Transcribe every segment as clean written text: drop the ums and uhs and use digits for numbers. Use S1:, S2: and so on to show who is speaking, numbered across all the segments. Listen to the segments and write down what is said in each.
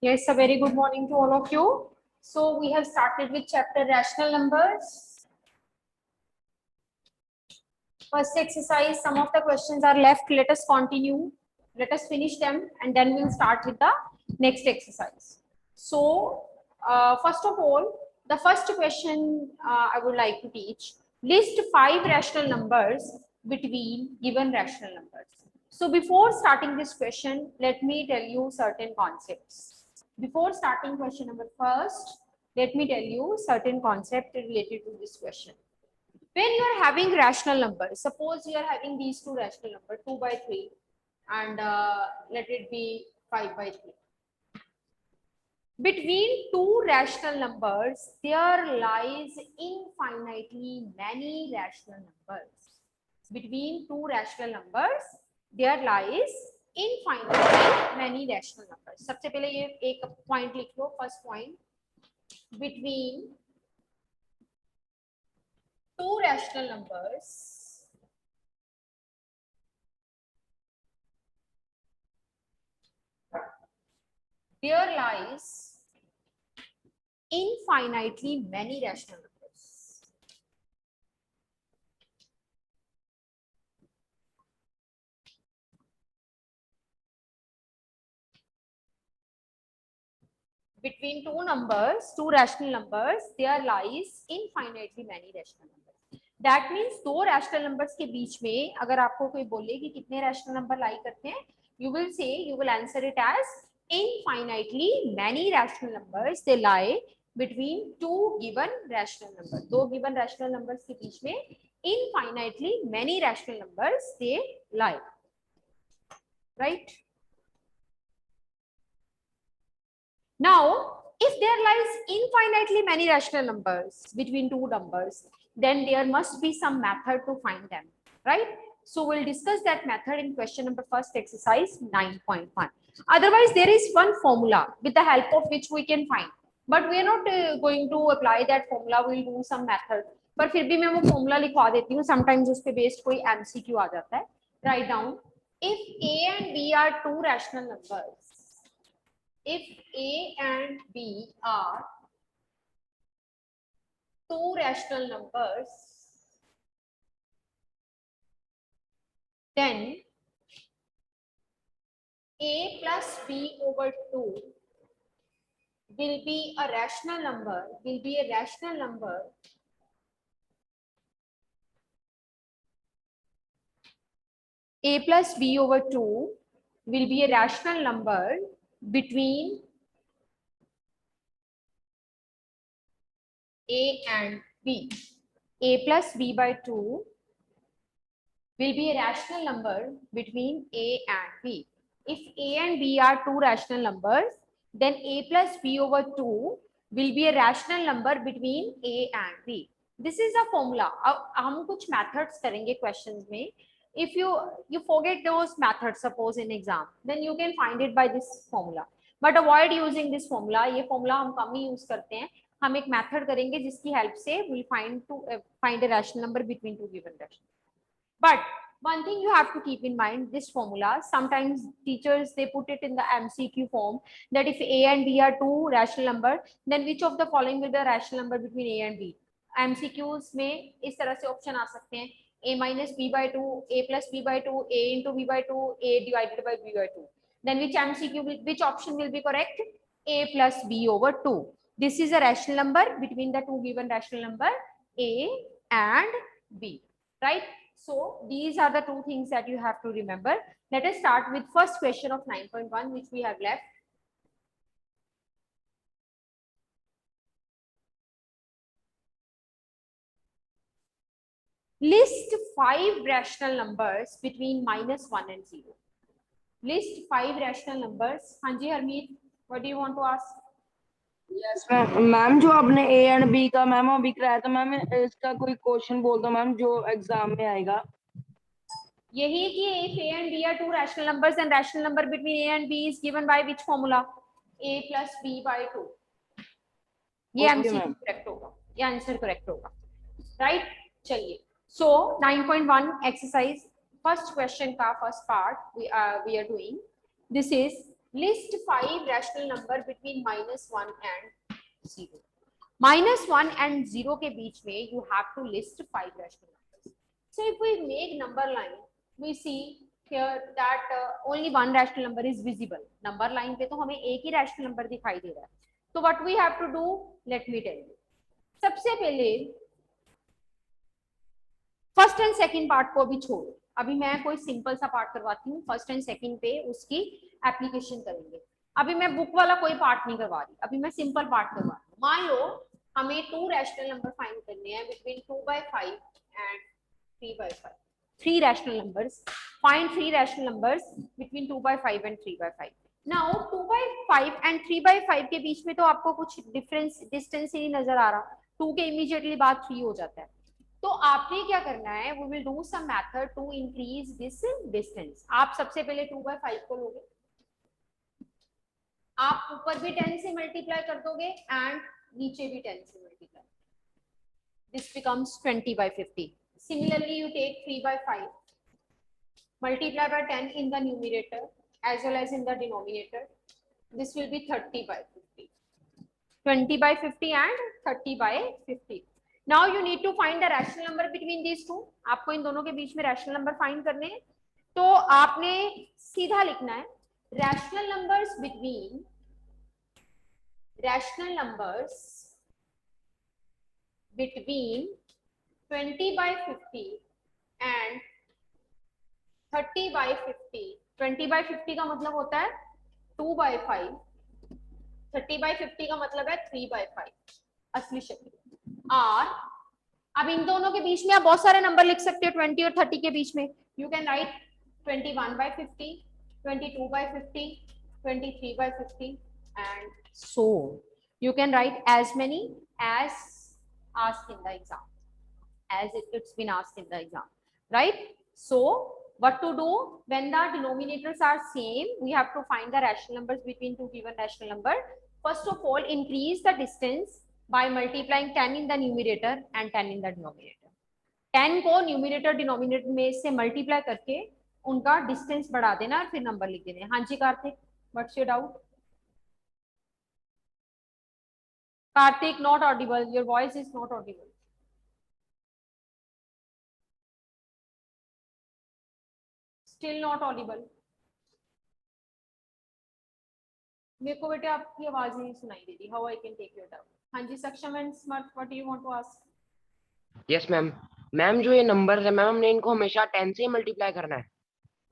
S1: Yes, a very good morning to all of you. So we have started with chapter rational numbers. First exercise, some of the questions are left. Let us continue. Let us finish them and then we'll start with the next exercise. So first of all, the first question I would like to teach. List 5 rational numbers between given rational numbers. So before starting this question, let me tell you certain concepts. Before starting question number first, let me tell you certain concept related to this question. When you are having rational numbers, suppose you are having these two rational numbers, 2 by 3 and let it be 5 by 3. Between two rational numbers, there lies infinitely many rational numbers. Between two rational numbers, there lies infinitely many rational numbers. सबसे पहले ये एक point लिख लो, first point. Between two rational numbers, there lies infinitely many rational numbers. Between two numbers, two rational numbers, there lies infinitely many rational numbers. That means दो rational numbers के बीच में अगर आपको कोई बोले कि कितने rational number lie करते हैं, you will say, you will answer it as infinitely many rational numbers they lie between two given rational numbers. दो given rational numbers के बीच में infinitely many rational numbers they lie, right? Now, if there lies infinitely many rational numbers between two numbers, then there must be some method to find them, right? So we'll discuss that method in question number first exercise 9.1. Otherwise, there is one formula with the help of which we can find. But we are not going to apply that formula. We'll do some method. पर फिर भी मैं वो formula लिखवा देती हूँ. Sometimes उस पे based कोई MCQ आ जाता है. Write down. If A and B are two rational numbers, if A and B are two rational numbers, then A plus B over 2 will be a rational number, A plus B over 2 will be a rational number between A and B. A plus B by 2 will be a rational number between A and B. If A and B are two rational numbers, then A plus B over 2 will be a rational number between A and B. This is a formula. अब हम कुछ methods करेंगे questions में. If you forget those methods, suppose in exam, then you can find it by this formula. But avoid using this formula. ये formula हम कम ही use करते हैं. हम एक मेथड करेंगे जिसकी हेल्प से we'll find a rational number between two given rational. But one thing you have to keep in mind, this formula, sometimes teachers they put it in the MCQ form that if A and B are two rational number, then which of the following will be the rational number between A and B. MCQs में इस तरह से option आ सकते हैं A minus B by 2, A plus B by 2, A into B by 2, A divided by B by 2. Then which option will be correct? A plus B over 2. This is a rational number between the two given rational number A and B, right? So these are the two things that you have to remember. Let us start with first question of 9.1 which we have left. List 5 rational numbers between -1 and 0. List 5 rational numbers. हाँ जी Harmeet, what do you want to ask?
S2: Yes ma'am जो आपने A and B का ma'am अभी कराया था ma'am, इसका कोई क्वेश्चन बोल दो मैम जो एग्जाम में आएगा.
S1: यही कि if A and B are two rational numbers and rational number between A and B is given by which formula? A plus B by 2. ये MCQ करेक्ट होगा, ये आंसर करेक्ट होगा, राइट? चलिए, so 9.1 exercise first question का first part we are doing. This is List 5 rational number between -1 and 0. -1 and 0 के बीच में you have to list 5 rational numbers. So if we make number line, we see here that only one rational number is visible. Number line पे तो हमें एक ही rational number दिखाई दे रहा है. So what we have to do? Let me tell you. सबसे पहले first and second part को अभी छोड़ो. अभी मैं कोई सिंपल सा पार्ट करवाती हूँ. फर्स्ट एंड सेकंड पे उसकी एप्लीकेशन करेंगे. अभी मैं बुक वाला कोई पार्ट नहीं करवा रही. अभी मैं सिंपल पार्ट करवा रही हूँ. मान लो हमें 2 रैशनल नंबर फाइंड करने हैं between 2/5 and 3/5. 3 rational numbers. Find 3 rational numbers between 2/5 and 3/5. Now 2/5 and 3/5 के बीच में तो आपको कुछ डिफरेंस डिस्टेंस ही नहीं नजर आ रहा. 2 के इमीडिएटली बाद 3 हो जाता है. तो आपने क्या करना है? We will do some method to increase this distance. आप सबसे पहले 2/5 को लोगे, आप ऊपर भी 10 से मल्टीप्लाई कर दोगे एंड नीचे भी 10 से multiply. This becomes 20/50. Similarly you take 3/5, multiply by 10 in the numerator as well as in the denominator. This will be 30/50. 20/50 and 30/50. Now you need to find the rational number between these two. आपको इन दोनों के बीच में rational number find करने हैं. तो आपने सीधा लिखना है rational numbers between 20/50 and 30/50. 20/50 का मतलब होता है 2/5. 30/50 का मतलब है 3/5 असली शक्ल. और अब इन दोनों के बीच में आप बहुत सारे नंबर लिख सकते हो. 20 और 30 के बीच में you can write 21/50, 22/50, 23/50 and so you can write as many as asked in the exam, as it's been asked in the exam, right? So what to do when the denominators are same? We have to find the rational numbers between two given rational number. First of all, increase the distance by multiplying 10 in the numerator and 10 in the denominator. 10 को numerator denominator में से multiply करके उनका distance बढ़ा देना और फिर number लिख देने. हाँ जी Kartik, what's your doubt? Kartik not audible, your voice is not audible. Still not audible. मेरे को बेटे आपकी आवाज नहीं सुनाई दे रही. How I can take your doubt? हाँ जी Saksham and Samarth, what do you want to ask?
S3: Yes ma'am. Ma'am जो ये नंबर है मैम, हमने इनको हमेशा 10 से मल्टीप्लाई करना है.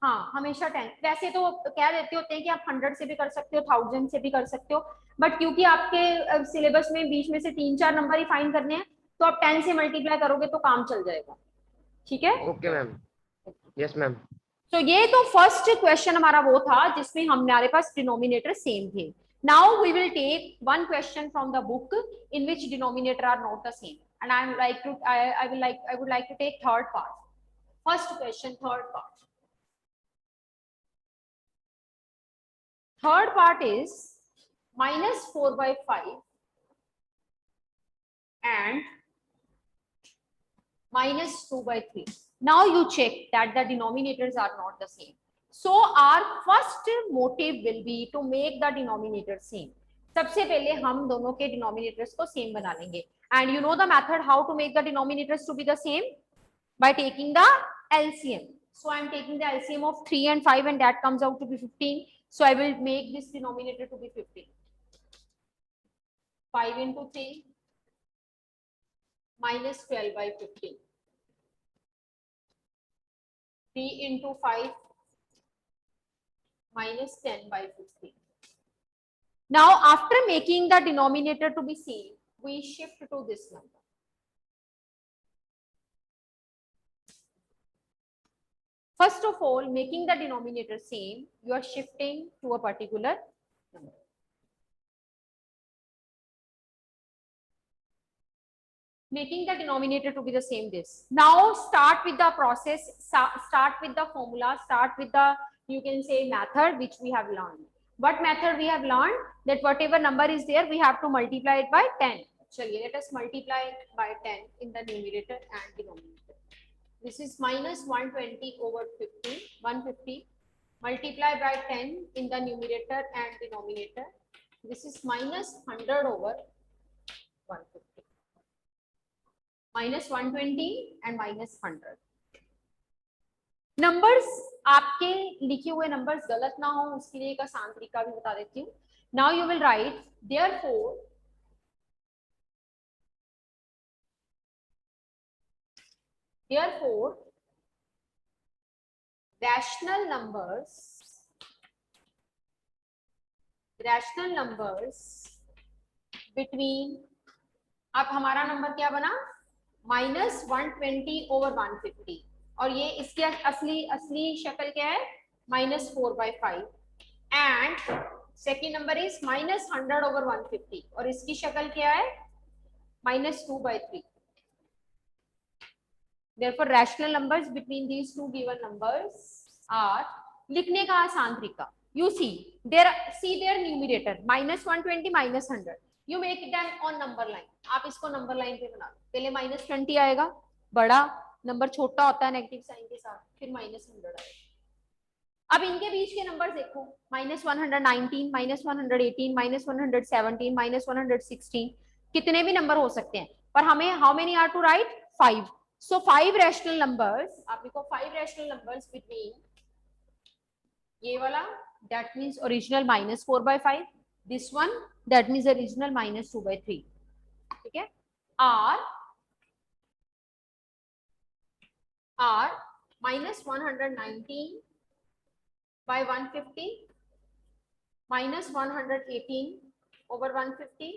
S1: हाँ हमेशा 10. वैसे तो क्या देते होते हैं कि आप 100 से भी कर सकते हो, 1000 से भी कर सकते हो, बट क्योंकि आपके सिलेबस में बीच में से 3-4 नंबर ही फाइंड करने हैं तो आप 10 से मल्टीप्लाई करोगे तो काम चल जाएगा. ठीक है?
S3: Okay ma'am. Yes ma'am.
S1: तो ये तो फर्स्ट क्वेश्चन हमारा वो था जिसमें हमारे पास डिनोमिनेटर सेम थे. Now we will take one question from the book in which denominator are not the same and I would like to take third part. First question, third part. Third part is -4/5 and -2/3. Now you check that the denominators are not the same. So our first motive will be to make the denominator same. सबसे पहले हम दोनों के denominators को same बना लेंगे. And you know the method how to make the denominators to be the same? By taking the LCM. So I am taking the LCM of 3 and 5 and that comes out to be 15. So I will make this denominator to be 15. 5 into 3 minus 12/15. 3 into 5 minus 10/15. Now after making the denominator to be same, we shift to this number. First of all, making the denominator same, you are shifting to a particular number. Making the denominator to be the same this. Now start with the process, start with the formula, start with the, you can say, method which we have learned. What method we have learned? That whatever number is there, we have to multiply it by 10. Chaliye, let us multiply it by 10 in the numerator and denominator. This is -120/50, 150 multiply by 10 in the numerator and denominator. This is minus 100 over 150. Minus 120 and minus 100. Numbers आपके लिखे हुए numbers गलत ना हो उसके लिए एक आसान तरीका भी बता देती हूँ. Now you will write therefore rational numbers between, अब हमारा नंबर क्या बना minus 120 over 150 और ये इसकी असली शक्ल क्या है minus 4/5 and second number is minus 100 over 150 और इसकी शक्ल क्या है minus 2/3. Therefore rational numbers between these two given numbers are, लिखने का आसान तरीका, you see their numerator minus 120 minus 100, you make them on number line. आप इसको number line पे बना लो. पहले minus 20 आएगा, बड़ा नंबर छोटा होता है नेगेटिव साइन के साथ, फिर minus 100 आएगा. अब इनके बीच के नंबर्स देखो, minus 119 minus 118 minus 117 minus 116, कितने भी नंबर हो सकते हैं, पर हमें how many are to write 5. So 5 rational numbers, आप देखो 5 rational numbers between ये वाला that means original minus 4/5, this one that means original minus 2/3, ठीक है, are minus 119 by 150 minus 118 over 150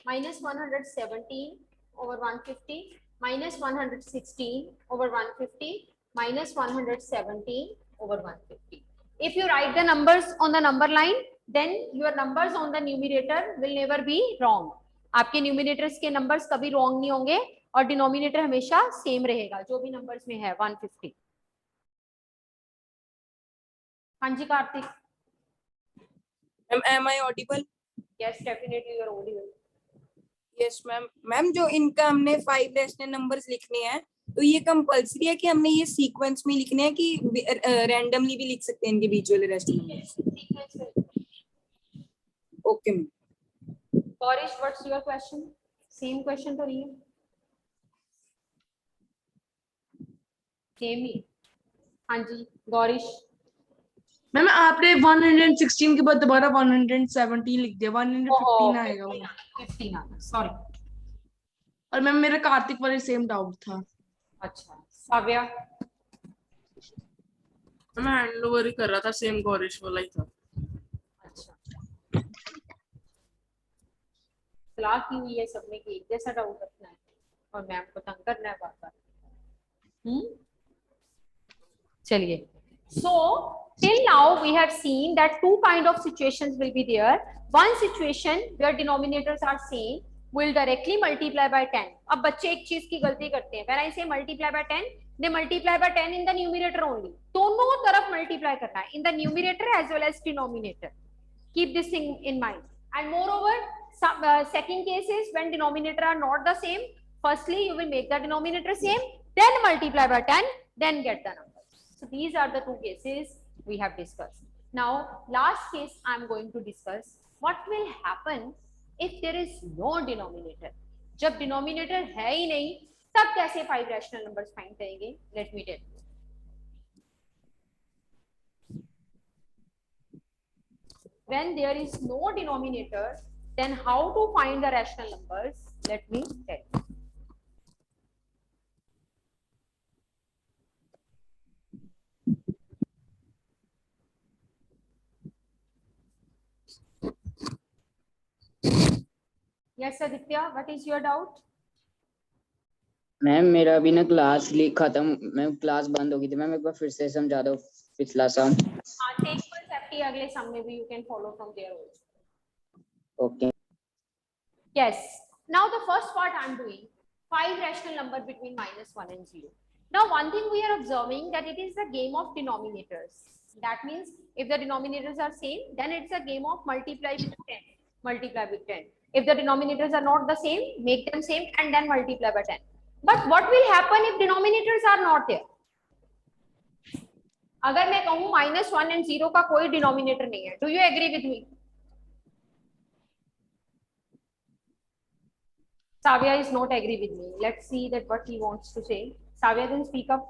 S1: minus 117 over 150 minus 116 over 150 minus 117 over 150. If you write the numbers on the number line, then your numbers on the numerator will never be wrong. आपके numerators के numbers कभी wrong नहीं होंगे और denominator हमेशा same रहेगा जो भी नंबर्स में है 150. हाँ जी Kartik.
S2: Am I audible?
S1: Yes, definitely you are audible.
S2: Yes ma'am. Ma'am जो इनका हमने 5 रैशनल नंबर्स लिखने हैं तो ये कंपल्सरी है कि हमने ये सीक्वेंस में लिखने हैं कि रैंडमली भी लिख सकते हैं इनके बीच वाले rational numbers? Okay ma'am.
S1: Gorish, what's your question? Same question तो नहीं है? Same ही. हाँ जी गौरीश.
S2: मैम आपने 116 के बाद दोबारा 117 लिख दिया, 115 आएगा वो.
S1: 15 सॉरी.
S2: और मैम मेरा कार्तिक वाले सेम डाउट था.
S1: अच्छा काव्या.
S2: मैं हैंड ओवर ही कर रहा था, सेम गौरीश वाला ही था.
S1: अच्छा सलाह की हुई है सबने कि एक जैसा डाउट रखना है और मैम को तंग करना है बार बार. चलिए. So till now we have seen that two kind of situations will be there. One situation where denominators are same will directly multiply by 10. अब बच्चे एक चीज की गलती करते हैं. When I say multiply by 10, they multiply by 10 in the numerator only. दोनों तरफ multiply करना है, in the numerator as well as denominator. Keep this thing in mind. And moreover, second case is when denominator are not the same. Firstly, you will make the denominator same, then multiply by 10, then get the number. So these are the two cases we have discussed. Now, last case I am going to discuss. What will happen if there is no denominator? जब denominator है ही नहीं, तब कैसे 5 rational numbers find करेंगे? Let me tell you. When there is no denominator, then how to find the rational numbers? Let me tell you. Yes, Aditya, what is your doubt?
S4: Ma'am मेरा अभी ना class खत्म, मैं class बंद हो गई थी मैम, एक बार फिर से समझा दो पिछला सम.
S1: हाँ, take first FT अगले सम में भी you can follow from there also.
S4: Okay.
S1: Yes. Now the first part I am doing 5 rational number between -1 and 0. Now one thing we are observing that it is a game of denominators. That means if the denominators are same, then it's a game of multiply with 10. Multiply with 10. If the denominators are not the same, make them same and then multiply by 10. But what will happen if denominators are not there? अगर मैं कहूं -1 and 0 का कोई denominator नहीं है, do you agree with me? Savya is not agree with me. Let's see that what he wants to say. Savya, then speak up.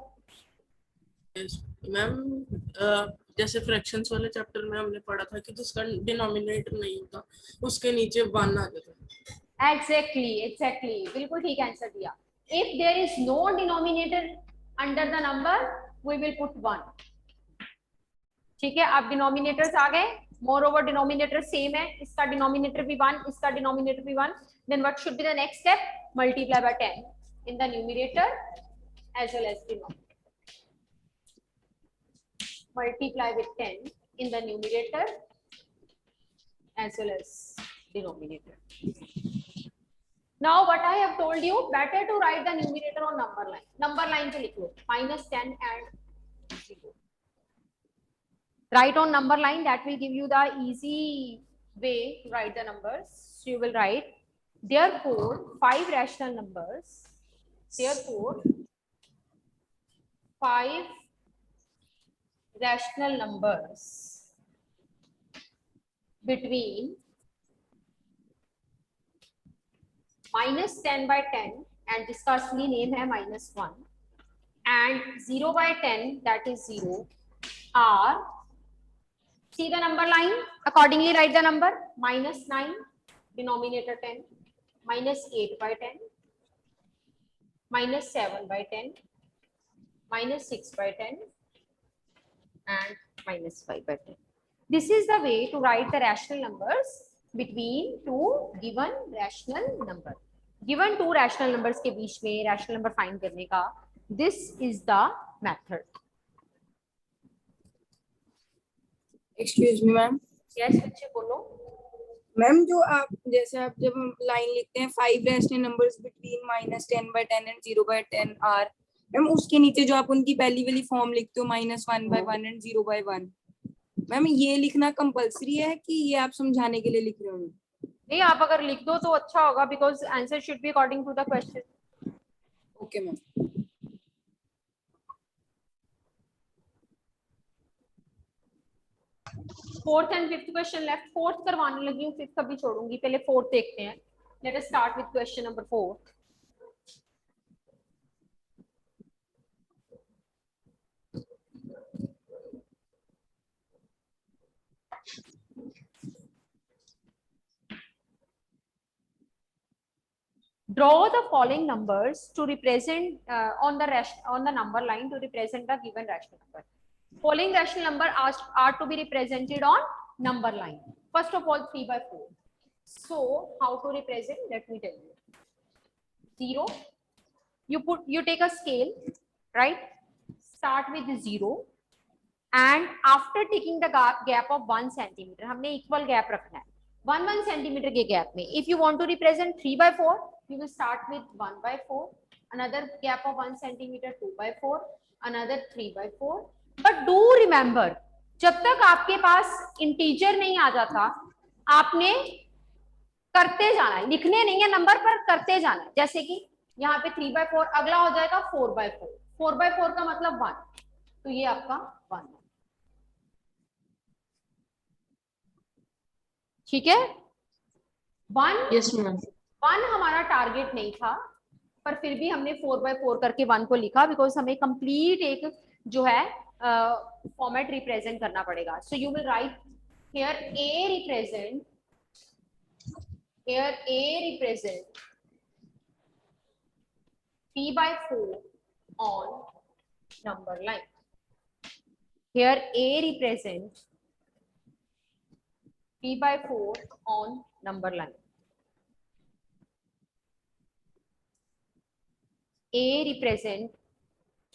S5: Ma'am जैसे fractions वाले chapter में हमने पढ़ा था कि जिसका डिनोमिनेटर नहीं होता उसके नीचे 1 आ जाता है।
S1: Exactly. बिल्कुल ठीक आंसर दिया. If there is no denominator under the number, we will put 1. ठीक है, अब डिनोमिनेटर्स आ गए. मोर ओवर डिनोमिनेटर सेम है, इसका डिनोमिनेटर भी 1, इसका डिनोमिनेटर भी 1. Then what should be the next step? Multiply by 10 in the numerator as well as denominator. Multiply with 10 in the numerator as well as denominator. Now what I have told you, better to write the numerator on number line. Number line पे लिख लो -10 and 0. Write on number line, that will give you the easy way to write the numbers. So you will write, therefore 5 rational numbers, therefore 5 rational numbers between -10 by 10 and जिसका असली name है -1 and 0 by 10 that is 0 are, see the number line, accordingly write the number, -9 denominator 10, -8 by 10, -7 by 10, -6 by 10 and -5 by 10. This is the way to write the rational numbers between two given rational number. Given two rational numbers के बीच में rational number find करने का, this is the method.
S2: Excuse me ma'am.
S1: Yes, बच्चे बोलो.
S2: Ma'am जो आप जैसे आप जब लाइन लिखते हैं 5 rational numbers between -10 by 10 and 0 by 10 are, ma'am उसके नीचे जो आप उनकी पहली वाली फॉर्म लिखते हो -1 by 1 एंड 0 by 1, मैम ये लिखना कंपलसरी है कि ये आप समझाने के लिए लिख रहे हो?
S1: नहीं, आप अगर लिख दो तो अच्छा होगा, because answer should be according to the question.
S2: Okay ma'am.
S1: Fourth and fifth question left. Fourth करवाने लगी हूँ, फिफ्थ कभी छोड़ूंगी. पहले फोर्थ देखते हैं. Let us start with question number 4. Draw the following numbers to represent on the number line to represent the given rational number. Following rational number are to be represented on number line. First of all, 3 by 4. So how to represent? Let me tell you. 0. You take a scale, right? Start with 0, and after taking the gap of 1 centimeter, हमने equal gap रखना है. 1 centimeter के gap में. If you want to represent 3 by 4, you will start with 1 by 4, another gap of 1 centimeter, 2 by 4, another 3 by 4. But do remember, जब तक आपके पास integer नहीं आ जाता, आपने करते जाना है, लिखने नहीं है नंबर पर, करते जाना है. जैसे कि यहाँ पे 3 by 4, अगला हो जाएगा 4 by 4. 4 by 4 का मतलब 1, तो ये आपका 1 है. ठीक है. 1
S5: यस मैम.
S1: 1 हमारा टारगेट नहीं था, पर फिर भी हमने 4 by 4 करके 1 को लिखा, बिकॉज हमें कंप्लीट एक जो है फॉर्मेट रिप्रेजेंट करना पड़ेगा. So you will write here A represent P by 4 on number line. Here A represent P by 4 on number line. A represent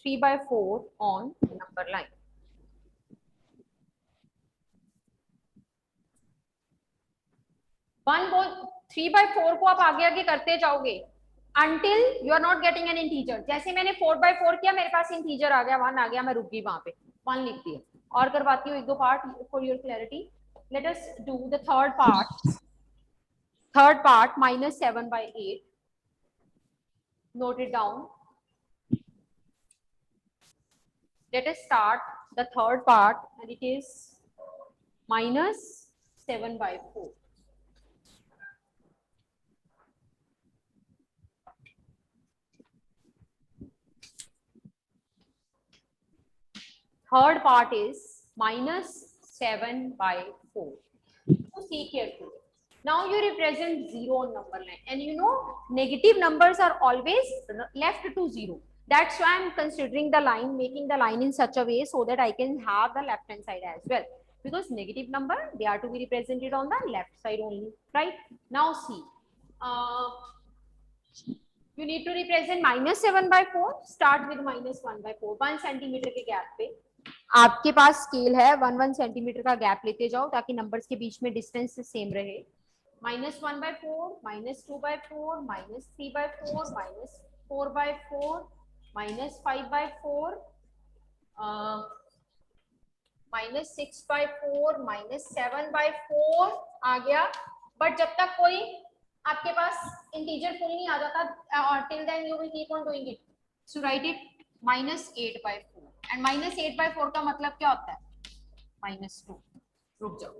S1: 3 by 4 on number line. One 3 by 4 को आप आगे आगे करते जाओगे until you are not getting an integer. जैसे मैंने 4 by 4 किया, मेरे पास इंटीजर आ गया, 1 आ गया, मैं रुक गई वहां पे, 1 लिख दिया. और करवाती हूँ एक दो part for your clarity. Let us do the third part. -7 by 8. Note it down. Let us start the third part, and it is minus 7/4. Third part is minus 7/4. So see carefully. Now you represent 0 on number line, and you know negative numbers are always left to 0. That's why I'm considering the line, making the line in such a way so that I can have the left hand side as well. Because negative number, they are to be represented on the left side only, right? Now see, you need to represent minus 7/4. Start with minus 1/4. 1 centimeter के gap पे आपके पास scale है, 1 centimetre का gap लेते जाओ ताकि numbers के बीच में डिस्टेंस सेम रहे. Minus 1/4, minus 2/4, minus 3/4, minus 4/4, minus 5/4, minus 6/4, minus 7/4 आ गया. बट जब तक कोई आपके पास इंटीजर फुल नहीं आ जाता, till then you will keep on doing it. So write it minus 8/4. And minus 8/4 का मतलब क्या होता है? माइनस 2. रुक जाओ,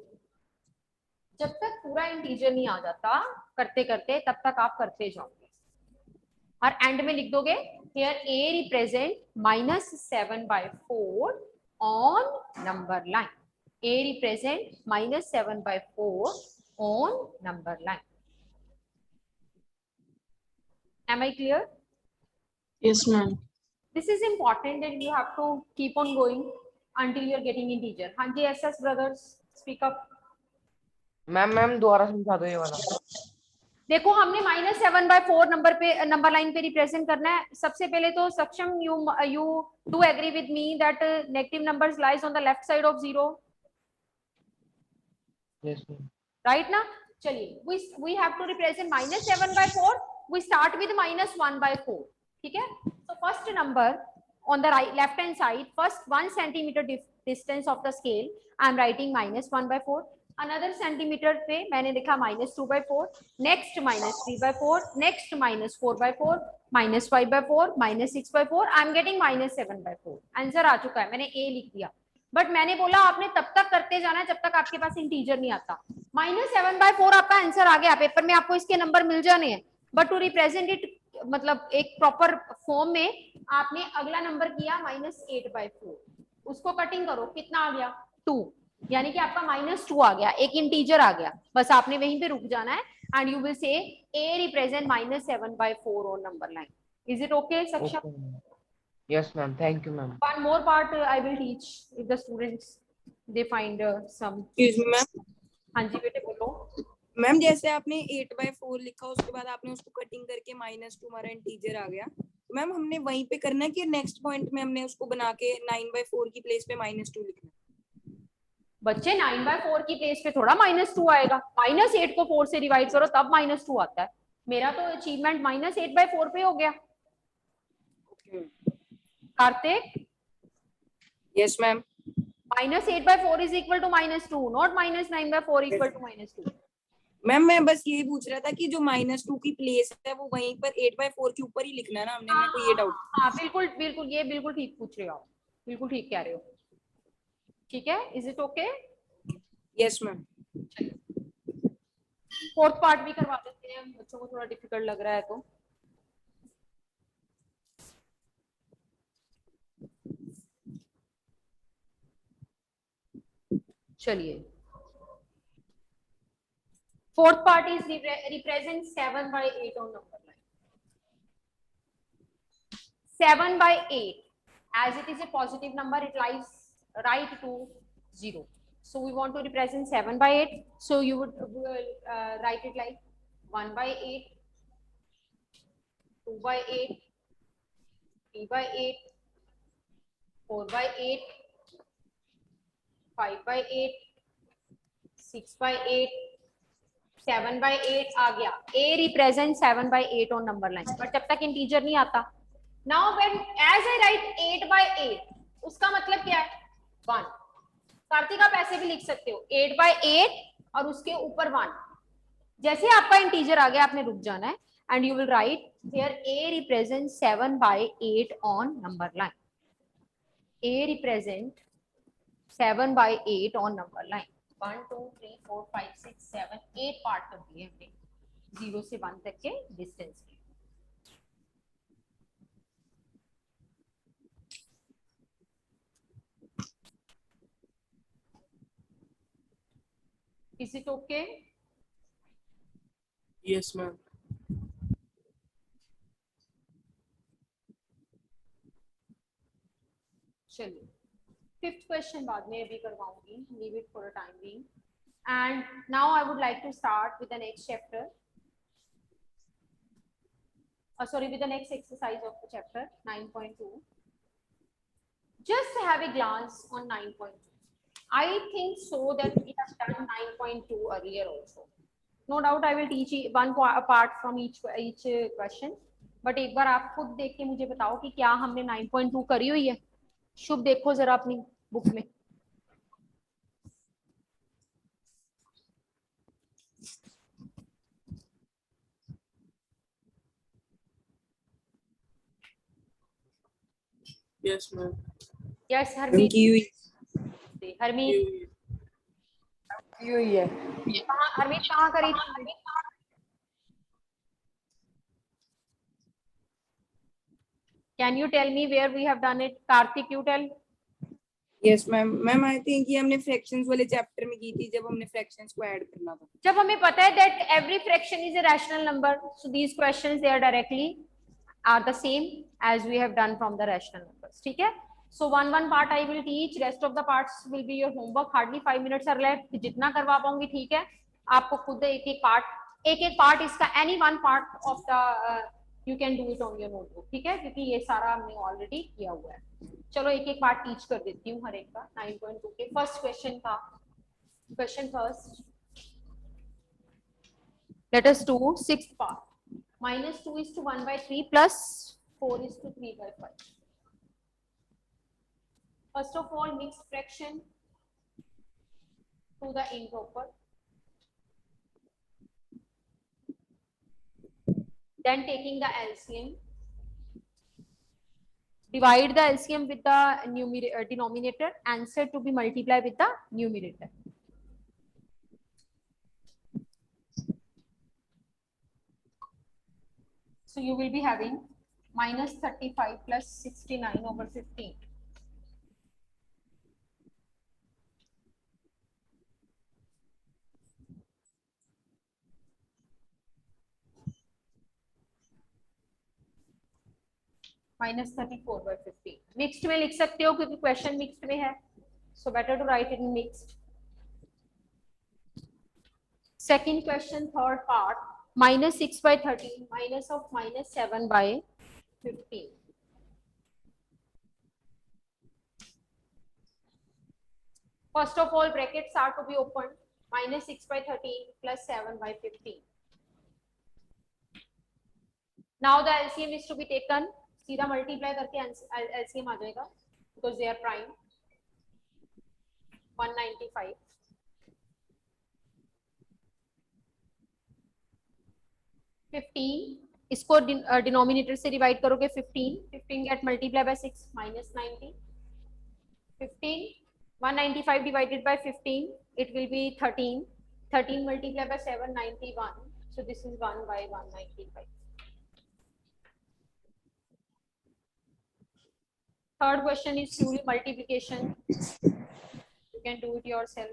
S1: जब तक पूरा इंटीजर नहीं आ जाता करते करते तब तक आप करते जाओगे और एंड में लिख दोगे here a represent minus 7/4 on number line. a represent minus 7/4 on number line. Am I clear?
S5: Yes, ma'am.
S1: This is important and you have to keep on going until you are getting integer. हाँ जी, SS brothers, speak up.
S3: Ma'am दोबारा समझा दो ये वाला.
S1: देखो हमने minus 7/4 number line पे represent करना है. सबसे पहले तो सक्षम you do agree with me that negative numbers lies on the left side of 0.
S3: Yes, ma'am.
S1: Right ना? चलिए we have to represent minus 7/4. We start with minus 1/4. ठीक है? So first number on the right left hand side, first 1 centimeter distance of the scale, I am writing minus 1/4. Another centimeter पे मैंने लिखा minus 2/4. Next minus 3/4. Next minus 4/4. Minus 5/4. Minus 6/4. I am getting minus 7/4. Answer आ चुका है, मैंने A लिख दिया. But मैंने बोला आपने तब तक करते जाना है जब तक आपके पास इंटीजर नहीं आता. माइनस 7/4 आपका आंसर आ गया. पेपर में आपको इसके नंबर मिल जाने हैं, बट टू रिप्रेजेंट इट मतलब एक प्रॉपर फॉर्म में आपने अगला नंबर किया माइनस 8/4. उसको कटिंग करो, कितना आ गया? 2. यानी कि आपका माइनस 2 आ गया, एक इंटीजर आ गया. बस आपने वहीं पे रुक जाना है and you will say a represent minus 7/4 on number line. Is it okay सक्षम?
S3: Yes, ma'am. Thank you, ma'am.
S1: One more part I will teach if the students they find some.
S2: Excuse me, ma'am.
S1: हाँ जी बेटे बोलो.
S2: Ma'am जैसे आपने 8/4 लिखा, उसके बाद आपने उसको कटिंग करके -2 हमारा इंटीजर आ गया. तो मैम हमने वहीं पे करना है कि नेक्स्ट पॉइंट में हमने उसको बना के 9/4 की प्लेस पे -2 लिखना है?
S1: बच्चे 9/4 की प्लेस पे थोड़ा -2 आएगा. -8 को 4 से डिवाइड करो तब -2 आता है. मेरा तो अचीवमेंट -8/4 पे हो गया. Kartik?
S2: Yes ma'am.
S1: -8/4 is equal to -2, not -9/4 equal to -2.
S2: Ma'am मैं बस यही पूछ रहा था कि जो -2 की प्लेस है वो वहीं पर 8/4 के ऊपर ही लिखना है ना हमने. मेरे को ये डाउट.
S1: हाँ बिल्कुल बिल्कुल, ये बिल्कुल ठीक पूछ रहे हो आप, बिल्कुल ठीक कह रहे हो. ठीक है, is it okay?
S2: Yes ma'am.
S1: Fourth part भी करवा देते हैं, बच्चों को थोड़ा डिफिकल्ट लग रहा है तो. चलिए, fourth part is represent 7/8 on number line. 7/8, as it is a positive number, it lies right to 0. So we want to represent 7/8. So you would write it like 1/8, 2/8, 3/8, 4/8, 5/8, 6/8, 7/8 आ गया. A represent 7/8 on number line. But जब तक integer नहीं आता. Now when as I write 8/8, उसका मतलब क्या है? 1. कार्तिक आप ऐसे भी लिख सकते हो 8/8 और उसके ऊपर 1. जैसे आपका इंटीजर आ गया आपने रुक जाना है and you will write here A represent 7/8 on number line. A represent 7 by 8 on number line. 1 2 3 4 5 6 7 8 part कर दिए हमने 0 से 1 तक के डिस्टेंस के. Is it okay?
S5: Yes, ma'am.
S1: चलिए फिफ्थ क्वेश्चन बाद में अभी करवाऊंगी, leave it for a time being. And now I would like to start with the next chapter, sorry, with the next exercise of the chapter 9.2. Just have a glance on 9.2. I think so that we have done 9.2 earlier also. No doubt I will teach one part from each question. But एक बार आप खुद देख के मुझे बताओ कि क्या हमने 9.2 करी हुई है. शुभ देखो जरा अपनी बुक में.
S5: Yes, ma'am.
S1: Yes
S2: ma'am
S1: Harmeet.
S2: की हुई
S1: हरमीत
S2: की हुई है.
S1: कहाँ, हरमीत कहाँ करी थी? Can you tell me where we have done it? Karthik, you tell.
S2: Yes ma'am. Ma'am I think ये हमने फ्रैक्शंस वाले चैप्टर में की थी जब हमने फ्रैक्शंस को ऐड करना था.
S1: जब हमें पता है that every fraction is a rational number, so these questions they are directly are the same as we have done from the rational numbers. ठीक है? So one part I will teach, rest of the parts will be your homework. Hardly 5 minutes are left. जितना करवा पाऊंगी ठीक है. आपको खुद एक एक पार्ट इसका any one part of the you can do it on your notebook. ठीक है? क्योंकि ये सारा हमने ऑलरेडी किया हुआ है. चलो एक एक पार्ट टीच कर देती हूँ हर एक का. 9.2 के फर्स्ट क्वेश्चन का question first. Let us do sixth part. Minus 2 is to 1 by 3 plus 4 is to 3 by 5. First of all, mixed fraction to the improper. Then taking the LCM. Divide the LCM with the denominator. Answer to be multiplied with the numerator. So you will be having minus 35 plus 69 over 15. Minus 34 by 15. Mixed में लिख सकते हो क्योंकि question mixed में है. So better to write it in mixed. Second question, third part. Minus 6 by 13 minus of minus 7 by 15. First of all, brackets are to be opened. Minus 6 by 13 plus 7 by 15. Now the LCM is to be taken. सीधा multiply करके LCM आ जाएगा because they are prime. 195. 15 इसको denominator से divide करोगे 15 gate multiply by 6 minus 90. 15 195 divided by 15 it will be 13 multiplied by 7 91. So this is 1 by 195. Third question is purely multiplication. You can do it yourself.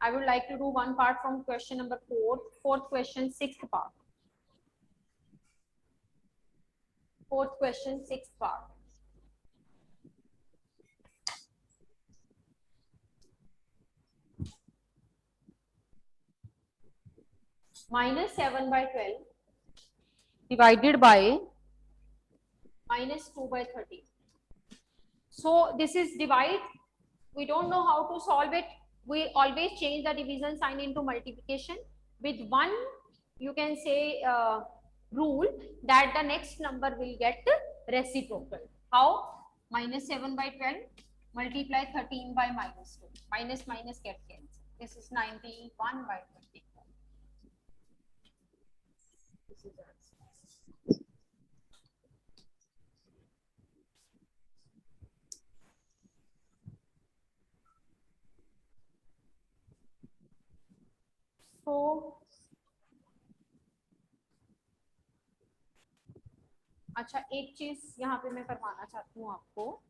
S1: I would like to do one part from question number 4. Fourth question, sixth part. Fourth question, sixth part. Minus 7 by 12 divided by minus 2 by 30. So this is divide. We don't know how to solve it. We always change the division sign into multiplication with one, you can say, rule that the next number will get reciprocal. How? Minus 7 by 12 multiply 13 by minus 2. Minus minus get cancelled. This is 91 by 20. This is answer. अच्छा एक चीज यहाँ पे मैं करवाना चाहती हूँ आपको,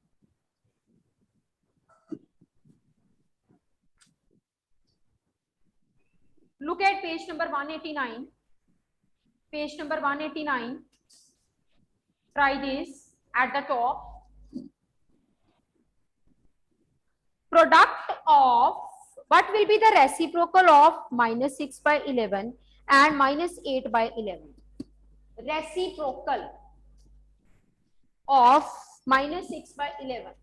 S1: look at page number 189. Page number 189. Try this at the top. Product of what will be the reciprocal of minus 6 by 11 and minus 8 by 11? Reciprocal of minus 6 by 11.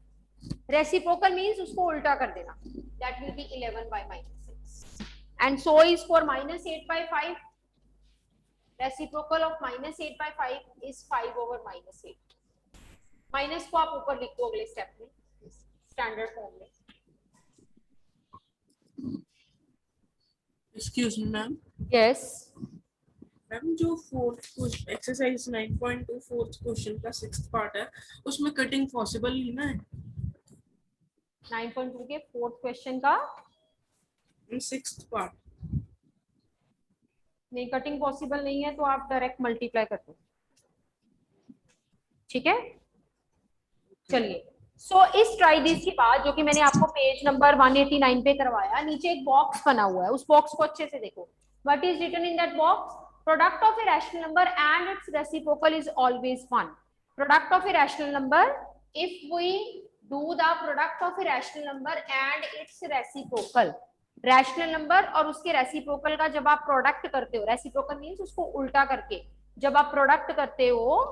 S1: Reciprocal means उसको उल्टा कर देना. That will be 11 by minus 6. And so is for minus 8 by 5. Reciprocal of minus 8 by 5 is 5 over minus 8. Minus को आप ऊपर लिख दो अगले स्टेप में स्टैंडर्ड फॉर्म में.
S5: Excuse me ma'am.
S1: Yes
S5: ma'am जो फोर्थ एक्सरसाइज 9.2 फोर्थ क्वेश्चन का 6th पार्ट है उसमें कटिंग पॉसिबल ही ना है.
S1: 9.2 के फोर्थ क्वेश्चन का
S5: 6th पार्ट
S1: नहीं, कटिंग पॉसिबल नहीं है तो आप डायरेक्ट मल्टीप्लाई कर दो. ठीक है चलिए. सो इस ट्राई दिस की बात जो कि मैंने आपको पेज नंबर 189 पे करवाया, नीचे एक बॉक्स बना हुआ है, उस बॉक्स को अच्छे से देखो. What is written in that box? Product of a rational number and its reciprocal is always 1. Product of a rational number, if we do the product of a rational number and its reciprocal, rational number और उसके reciprocal का जब आप product करते हो, reciprocal means उसको उल्टा करके जब आप प्रोडक्ट करते हो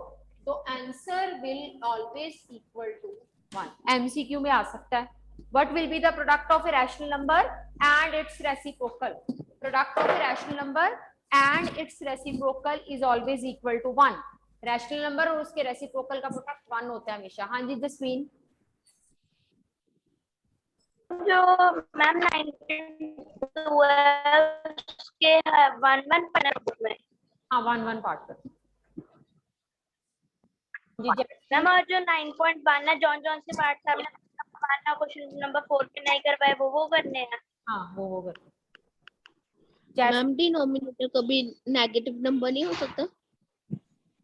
S1: तो answer will always equal to 1. MCQ में आ सकता है. What will be the product of a rational number and its reciprocal? Product of a rational number and its reciprocal is always equal to 1. Rational number और उसके reciprocal का product 1 होता है हमेशा. हाँ जी जसमीन.
S6: जो मैम 912 के 1-1 पढ़ना में.
S1: हाँ 1-1 पार्ट कर जी.
S6: मैम और जो 9.1 है जॉन जॉन से पार्ट था, मैंने क्वेश्चन नंबर 4 पे नहीं करवाए, वो करने हैं.
S1: हाँ वो कर.
S7: मैम डिनोमिनेटर कभी नेगेटिव नंबर नहीं हो सकता?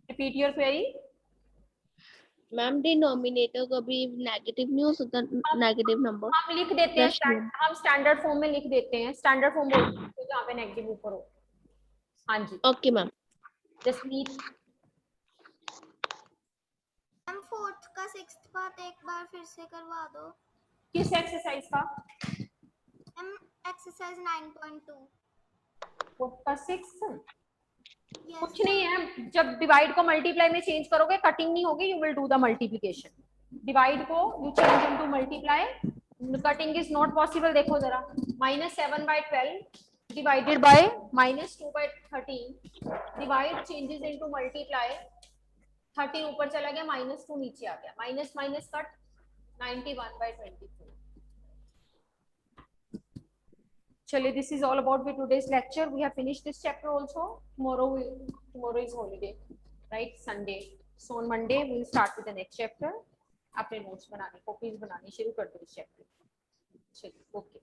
S1: Repeat your query.
S7: Ma'am denominator कभी नेगेटिव नहीं हो सकता? नेगेटिव नंबर
S1: हम लिख देते हैं, हम स्टैंडर्ड फॉर्म में लिख देते हैं. स्टैंडर्ड फॉर्म बोलते हैं जहाँ पे नेगेटिव ऊपर हो. हाँ जी
S7: okay ma'am.
S1: Jasmeet.
S8: Ma'am fourth का 6th पार्ट एक बार फिर से करवा दो.
S1: किस एक्सरसाइज का?
S8: Ma'am exercise 9.2.
S1: फोर्थ का 6.
S8: Yes,
S1: कुछ नहीं है, जब डिवाइड को मल्टीप्लाई में चेंज करोगे कटिंग नहीं होगी, you will do the multiplication. Divide को you change into multiply, cutting is not possible. देखो जरा, -7 by 12 divided by -2 by 13. Divide changes into multiply. 13 ऊपर चला गया, -2 नीचे आ गया, माइनस माइनस कट, 91 by 24. चलिए, this is all about the today's lecture. We have finished this chapter also. Tomorrow is holiday, right? Sunday. So on Monday we will start with the next chapter. अपने notes बनाने, copies बनानी शुरू कर दो इस chapter. चलिए, okay.